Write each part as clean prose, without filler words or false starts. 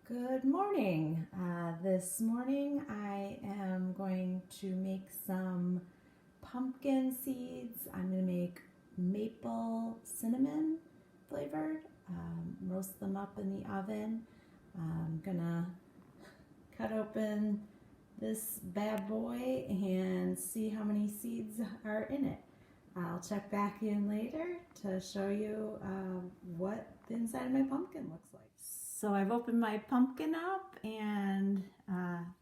Good morning. This morning I am going to make some pumpkin seeds. I'm going to make maple cinnamon flavored, roast them up in the oven. I'm going to cut open this bad boy and see how many seeds are in it. I'll check back in later to show you what the inside of my pumpkin looks like. So I've opened my pumpkin up and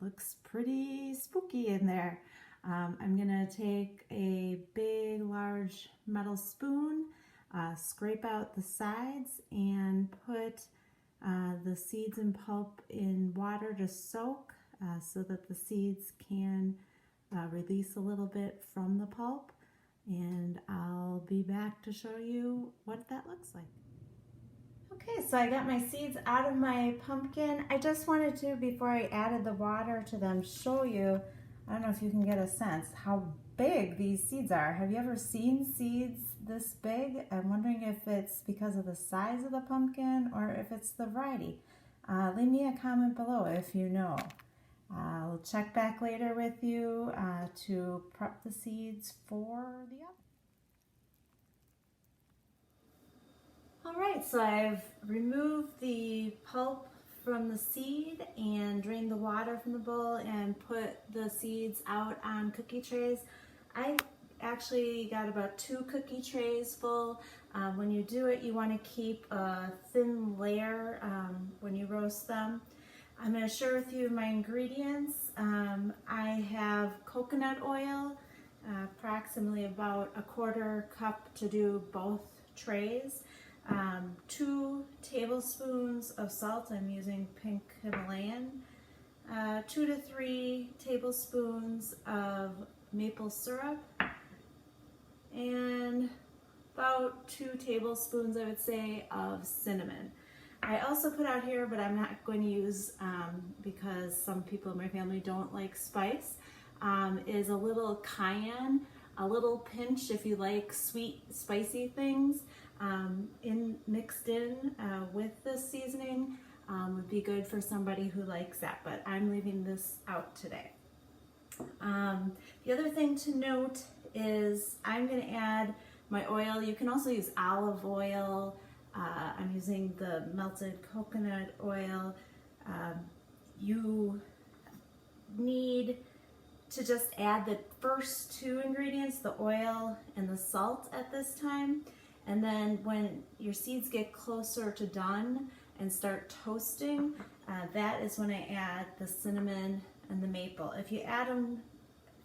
looks pretty spooky in there. I'm gonna take a big, large metal spoon, scrape out the sides, and put the seeds and pulp in water to soak so that the seeds can release a little bit from the pulp. And I'll be back to show you what that looks like. Okay, so I got my seeds out of my pumpkin. I just wanted to, before I added the water to them, show you, I don't know if you can get a sense, how big these seeds are. Have you ever seen seeds this big? I'm wondering if it's because of the size of the pumpkin or if it's the variety. Leave me a comment below if you know. I'll check back later with you to prep the seeds for the oven. Alright, so I've removed the pulp from the seed and drained the water from the bowl and put the seeds out on cookie trays. I actually got about 2 cookie trays full. When you do it, you want to keep a thin layer when you roast them. I'm going to share with you my ingredients. I have coconut oil, approximately about a 1/4 cup to do both trays. 2 tablespoons of salt. I'm using pink Himalayan. 2 to 3 tablespoons of maple syrup, and about 2 tablespoons, I would say, of cinnamon. I also put out here, but I'm not going to use because some people in my family don't like spice, is a little cayenne, a little pinch if you like sweet, spicy things. Mixed in with this seasoning would be good for somebody who likes that, but I'm leaving this out today. The other thing to note is I'm going to add my oil. You can also use olive oil. I'm using the melted coconut oil. You need to just add the first 2 ingredients, the oil and the salt, at this time. And then when your seeds get closer to done and start toasting, that is when I add the cinnamon and the maple. If you add them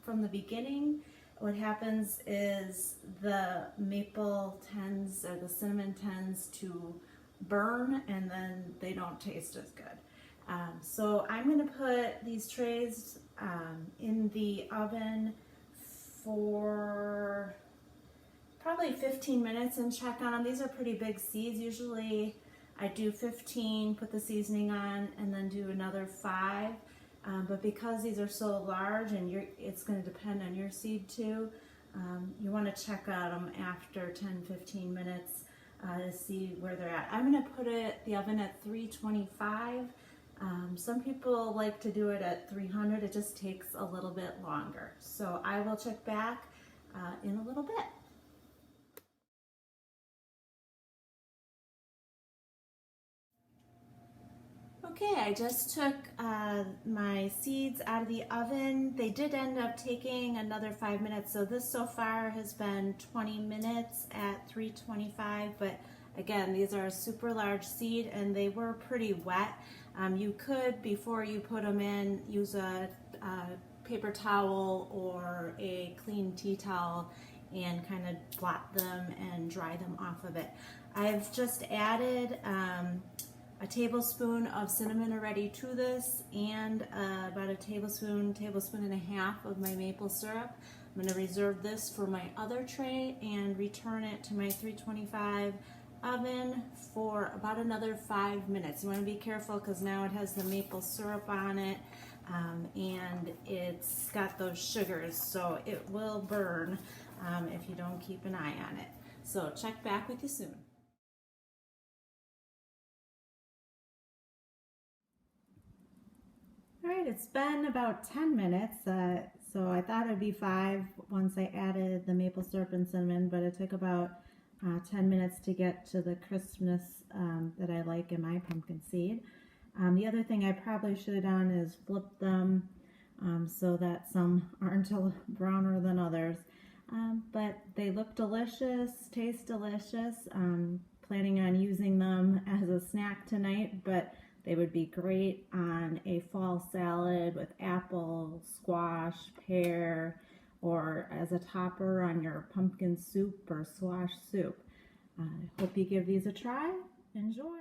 from the beginning, what happens is the maple tends, or the cinnamon tends to burn, and then they don't taste as good. So I'm going to put these trays in the oven for probably 15 minutes and check on them. These are pretty big seeds. Usually I do 15, put the seasoning on, and then do another 5. But because these are so large, and it's going to depend on your seed too, you want to check on them after 10-15 minutes to see where they're at. I'm going to put the oven at 325. Some people like to do it at 300. It just takes a little bit longer. So I will check back in a little bit. Okay, I just took my seeds out of the oven. They did end up taking another 5 minutes, so this so far has been 20 minutes at 325, but again, these are a super large seed and they were pretty wet. You could, before you put them in, use a paper towel or a clean tea towel and kind of blot them and dry them off of it. I've just added a tablespoon of cinnamon already to this, and about a tablespoon and a half of my maple syrup. I'm going to reserve this for my other tray and return it to my 325 oven for about another 5 minutes. You want to be careful because now it has the maple syrup on it, and it's got those sugars, so it will burn if you don't keep an eye on it. So check back with you soon. right, it's been about 10 minutes, so I thought it'd be 5 once I added the maple syrup and cinnamon, but it took about 10 minutes to get to the crispness that I like in my pumpkin seed. The other thing I probably should have done is flip them so that some aren't a little browner than others. But they look delicious, taste delicious. Planning on using them as a snack tonight, but they would be great on a fall salad with apple, squash, pear, or as a topper on your pumpkin soup or squash soup. I hope you give these a try. Enjoy!